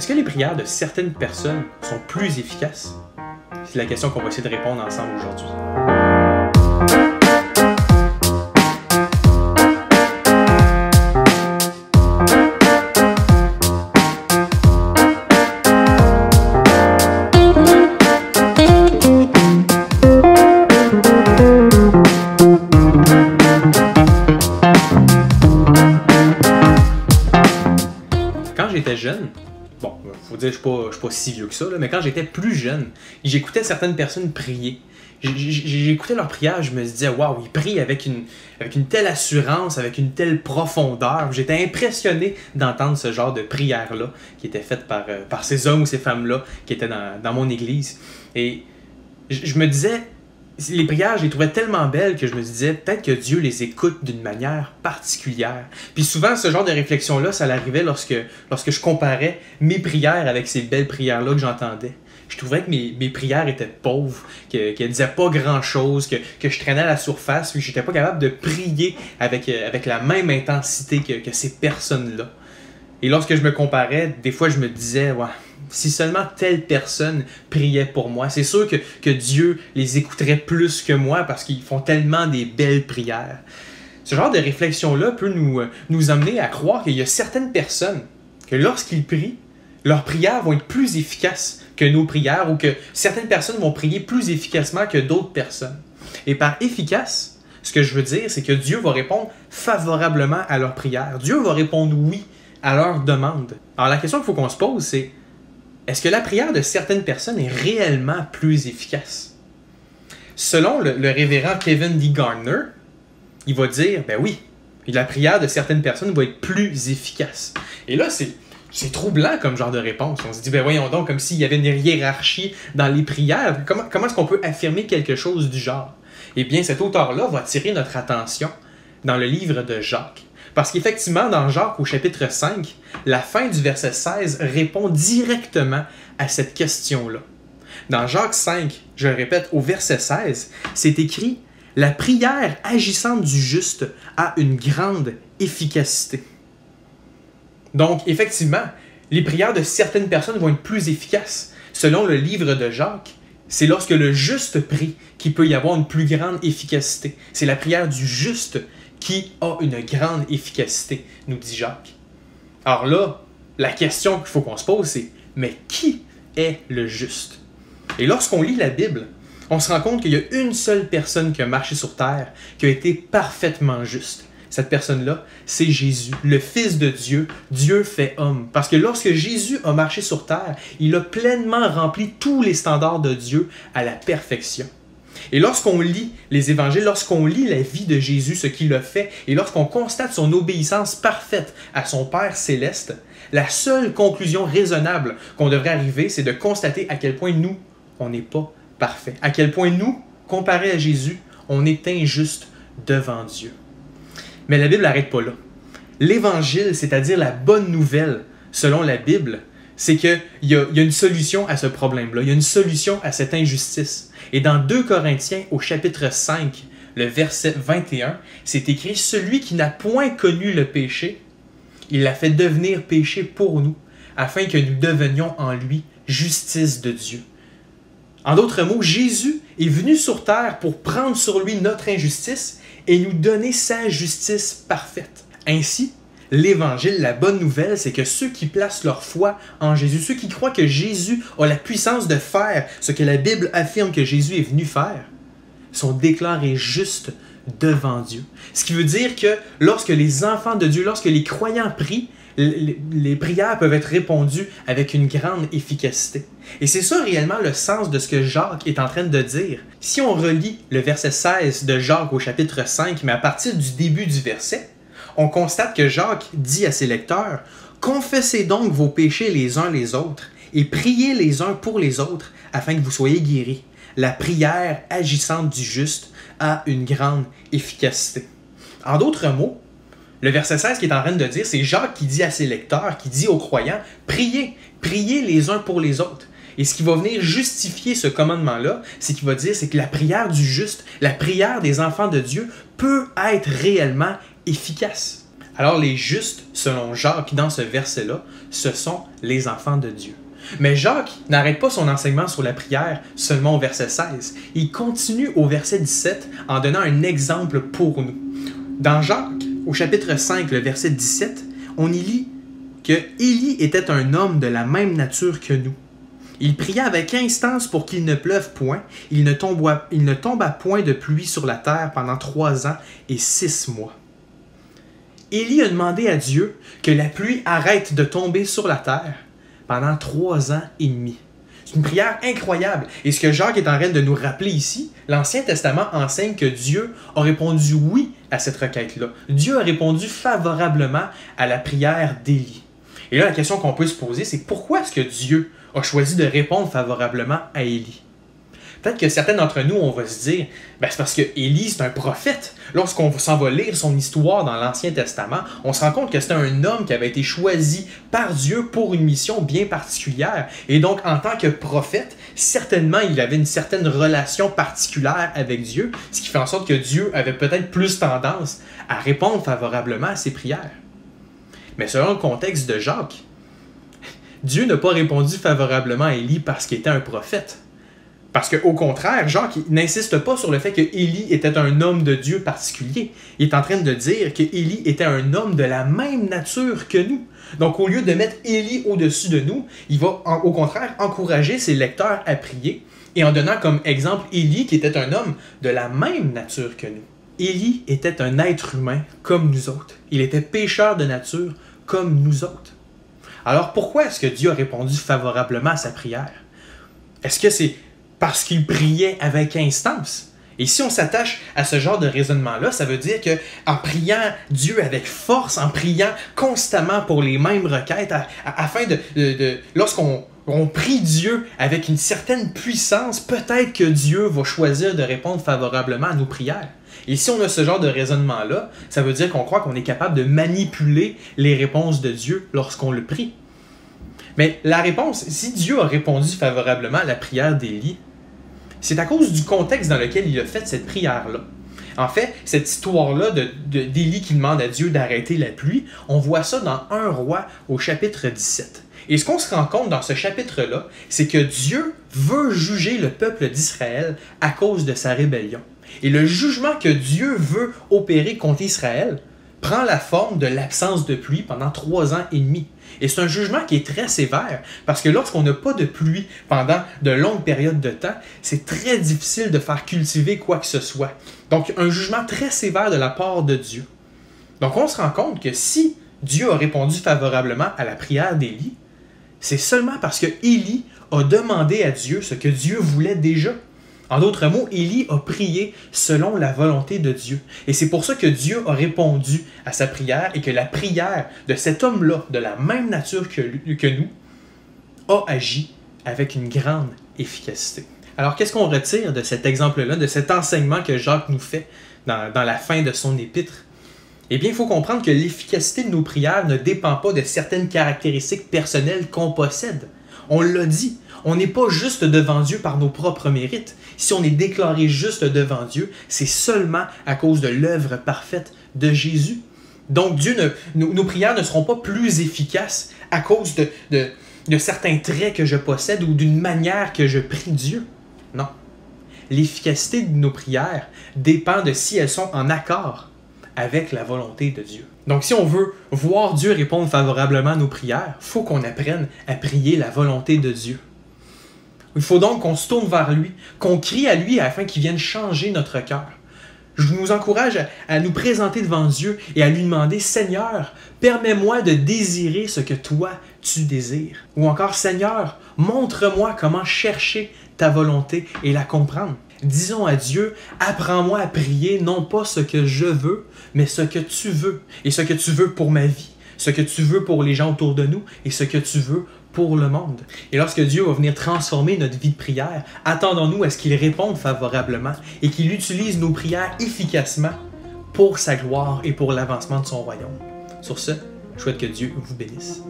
Est-ce que les prières de certaines personnes sont plus efficaces? C'est la question qu'on va essayer de répondre ensemble aujourd'hui. Quand j'étais jeune, bon, faut dire que je suis pas si vieux que ça, là, mais quand j'étais plus jeune, j'écoutais certaines personnes prier. J'écoutais leurs prières, je me disais, waouh, ils prient avec une telle assurance, avec une telle profondeur. J'étais impressionné d'entendre ce genre de prière-là qui était faite par ces hommes ou ces femmes-là qui étaient dans mon église. Et je me disais, les prières, je les trouvais tellement belles que je me disais, peut-être que Dieu les écoute d'une manière particulière. Puis souvent, ce genre de réflexion-là, ça l'arrivait lorsque je comparais mes prières avec ces belles prières-là que j'entendais. Je trouvais que mes prières étaient pauvres, qu'elles ne disaient pas grand-chose, que je traînais à la surface, puis je n'étais pas capable de prier avec la même intensité que ces personnes-là. Et lorsque je me comparais, des fois, je me disais, ouais, si seulement telle personne priait pour moi, c'est sûr que Dieu les écouterait plus que moi parce qu'ils font tellement des belles prières. Ce genre de réflexion-là peut nous amener à croire qu'il y a certaines personnes que lorsqu'ils prient, leurs prières vont être plus efficaces que nos prières ou que certaines personnes vont prier plus efficacement que d'autres personnes. Et par efficace, ce que je veux dire, c'est que Dieu va répondre favorablement à leurs prières. Dieu va répondre oui à leurs demandes. Alors la question qu'il faut qu'on se pose, c'est est-ce que la prière de certaines personnes est réellement plus efficace? Selon le révérend Kevin D. Gardner, il va dire, ben oui, la prière de certaines personnes va être plus efficace. Et là, c'est troublant comme genre de réponse. On se dit, ben voyons donc, comme s'il y avait une hiérarchie dans les prières. Comment est-ce qu'on peut affirmer quelque chose du genre? Eh bien, cet auteur-là va attirer notre attention dans le livre de Jacques. Parce qu'effectivement, dans Jacques, au chapitre 5, la fin du verset 16 répond directement à cette question-là. Dans Jacques 5, je le répète, au verset 16, c'est écrit « La prière agissante du juste a une grande efficacité ». Donc, effectivement, les prières de certaines personnes vont être plus efficaces. Selon le livre de Jacques, c'est lorsque le juste prie qu'il peut y avoir une plus grande efficacité. C'est la prière du juste qui a une grande efficacité, nous dit Jacques. Alors là, la question qu'il faut qu'on se pose, c'est « Mais qui est le juste? » Et lorsqu'on lit la Bible, on se rend compte qu'il y a une seule personne qui a marché sur terre, qui a été parfaitement juste. Cette personne-là, c'est Jésus, le Fils de Dieu, Dieu fait homme. Parce que lorsque Jésus a marché sur terre, il a pleinement rempli tous les standards de Dieu à la perfection. Et lorsqu'on lit les évangiles, lorsqu'on lit la vie de Jésus, ce qu'il a fait, et lorsqu'on constate son obéissance parfaite à son Père céleste, la seule conclusion raisonnable qu'on devrait arriver, c'est de constater à quel point nous, on n'est pas parfaits. À quel point nous, comparé à Jésus, on est injuste devant Dieu. Mais la Bible n'arrête pas là. L'Évangile, c'est-à-dire la bonne nouvelle, selon la Bible, c'est qu'il y a une solution à ce problème-là. Il y a une solution à cette injustice. Et dans 2 Corinthiens, au chapitre 5, le verset 21, c'est écrit « Celui qui n'a point connu le péché, il l'a fait devenir péché pour nous, afin que nous devenions en lui justice de Dieu. » En d'autres mots, Jésus est venu sur terre pour prendre sur lui notre injustice et nous donner sa justice parfaite. Ainsi, l'Évangile, la bonne nouvelle, c'est que ceux qui placent leur foi en Jésus, ceux qui croient que Jésus a la puissance de faire ce que la Bible affirme que Jésus est venu faire, sont déclarés justes devant Dieu. Ce qui veut dire que lorsque les enfants de Dieu, lorsque les croyants prient, les prières peuvent être répondues avec une grande efficacité. Et c'est ça réellement le sens de ce que Jacques est en train de dire. Si on relit le verset 16 de Jacques au chapitre 5, mais à partir du début du verset, on constate que Jacques dit à ses lecteurs « Confessez donc vos péchés les uns les autres et priez les uns pour les autres afin que vous soyez guéris. La prière agissante du juste a une grande efficacité. » En d'autres mots, le verset 16 qui est en train de dire, c'est Jacques qui dit à ses lecteurs, qui dit aux croyants, priez, priez les uns pour les autres. Et ce qui va venir justifier ce commandement-là, c'est qu'il va dire, c'est que la prière du juste, la prière des enfants de Dieu peut être réellement efficace. Alors les justes, selon Jacques, dans ce verset-là, ce sont les enfants de Dieu. Mais Jacques n'arrête pas son enseignement sur la prière seulement au verset 16. Il continue au verset 17 en donnant un exemple pour nous. Dans Jacques, au chapitre 5, le verset 17, on y lit que Élie était un homme de la même nature que nous. Il pria avec instance pour qu'il ne pleuve point. Il ne tomba point de pluie sur la terre pendant 3 ans et 6 mois. Élie a demandé à Dieu que la pluie arrête de tomber sur la terre pendant 3 ans et demi. C'est une prière incroyable. Et ce que Jacques est en train de nous rappeler ici, l'Ancien Testament enseigne que Dieu a répondu oui à cette requête-là. Dieu a répondu favorablement à la prière d'Élie. Et là, la question qu'on peut se poser, c'est pourquoi est-ce que Dieu a choisi de répondre favorablement à Élie? Peut-être que certains d'entre nous, on va se dire, c'est parce que Élie, c'est un prophète. Lorsqu'on s'en va lire son histoire dans l'Ancien Testament, on se rend compte que c'était un homme qui avait été choisi par Dieu pour une mission bien particulière. Et donc, en tant que prophète, certainement, il avait une certaine relation particulière avec Dieu, ce qui fait en sorte que Dieu avait peut-être plus tendance à répondre favorablement à ses prières. Mais selon le contexte de Jacques, Dieu n'a pas répondu favorablement à Élie parce qu'il était un prophète. Parce qu'au contraire, Jacques n'insiste pas sur le fait que Élie était un homme de Dieu particulier. Il est en train de dire que Élie était un homme de la même nature que nous. Donc au lieu de mettre Élie au-dessus de nous, il va au contraire encourager ses lecteurs à prier et en donnant comme exemple Élie qui était un homme de la même nature que nous. Élie était un être humain comme nous autres. Il était pécheur de nature comme nous autres. Alors pourquoi est-ce que Dieu a répondu favorablement à sa prière? Est-ce que c'est parce qu'il priait avec instance? Et si on s'attache à ce genre de raisonnement-là, ça veut dire qu'en priant Dieu avec force, en priant constamment pour les mêmes requêtes, afin lorsqu'on prie Dieu avec une certaine puissance, peut-être que Dieu va choisir de répondre favorablement à nos prières. Et si on a ce genre de raisonnement-là, ça veut dire qu'on croit qu'on est capable de manipuler les réponses de Dieu lorsqu'on le prie. Mais la réponse, si Dieu a répondu favorablement à la prière d'Élie, c'est à cause du contexte dans lequel il a fait cette prière-là. En fait, cette histoire-là d'Élie qui demande à Dieu d'arrêter la pluie, on voit ça dans 1 Roi au chapitre 17. Et ce qu'on se rend compte dans ce chapitre-là, c'est que Dieu veut juger le peuple d'Israël à cause de sa rébellion. Et le jugement que Dieu veut opérer contre Israël prend la forme de l'absence de pluie pendant 3 ans et demi. Et c'est un jugement qui est très sévère, parce que lorsqu'on n'a pas de pluie pendant de longues périodes de temps, c'est très difficile de faire cultiver quoi que ce soit. Donc, un jugement très sévère de la part de Dieu. Donc, on se rend compte que si Dieu a répondu favorablement à la prière d'Élie, c'est seulement parce que Élie a demandé à Dieu ce que Dieu voulait déjà. En d'autres mots, Élie a prié selon la volonté de Dieu. Et c'est pour ça que Dieu a répondu à sa prière et que la prière de cet homme-là, de la même nature que nous, a agi avec une grande efficacité. Alors, qu'est-ce qu'on retire de cet exemple-là, de cet enseignement que Jacques nous fait dans la fin de son épître? Eh bien, il faut comprendre que l'efficacité de nos prières ne dépend pas de certaines caractéristiques personnelles qu'on possède. On l'a dit, on n'est pas juste devant Dieu par nos propres mérites. Si on est déclaré juste devant Dieu, c'est seulement à cause de l'œuvre parfaite de Jésus. Donc, nos prières ne seront pas plus efficaces à cause de certains traits que je possède ou d'une manière que je prie Dieu. Non. L'efficacité de nos prières dépend de si elles sont en accord avec la volonté de Dieu. Donc, si on veut voir Dieu répondre favorablement à nos prières, il faut qu'on apprenne à prier la volonté de Dieu. Il faut donc qu'on se tourne vers lui, qu'on crie à lui afin qu'il vienne changer notre cœur. Je nous encourage à nous présenter devant Dieu et à lui demander « Seigneur, permets-moi de désirer ce que toi, tu désires. » Ou encore « Seigneur, montre-moi comment chercher ta volonté et la comprendre. » Disons à Dieu « Apprends-moi à prier non pas ce que je veux, mais ce que tu veux. Et ce que tu veux pour ma vie, ce que tu veux pour les gens autour de nous et ce que tu veux pour le monde. » Et lorsque Dieu va venir transformer notre vie de prière, attendons-nous à ce qu'il réponde favorablement et qu'il utilise nos prières efficacement pour sa gloire et pour l'avancement de son royaume. Sur ce, je souhaite que Dieu vous bénisse.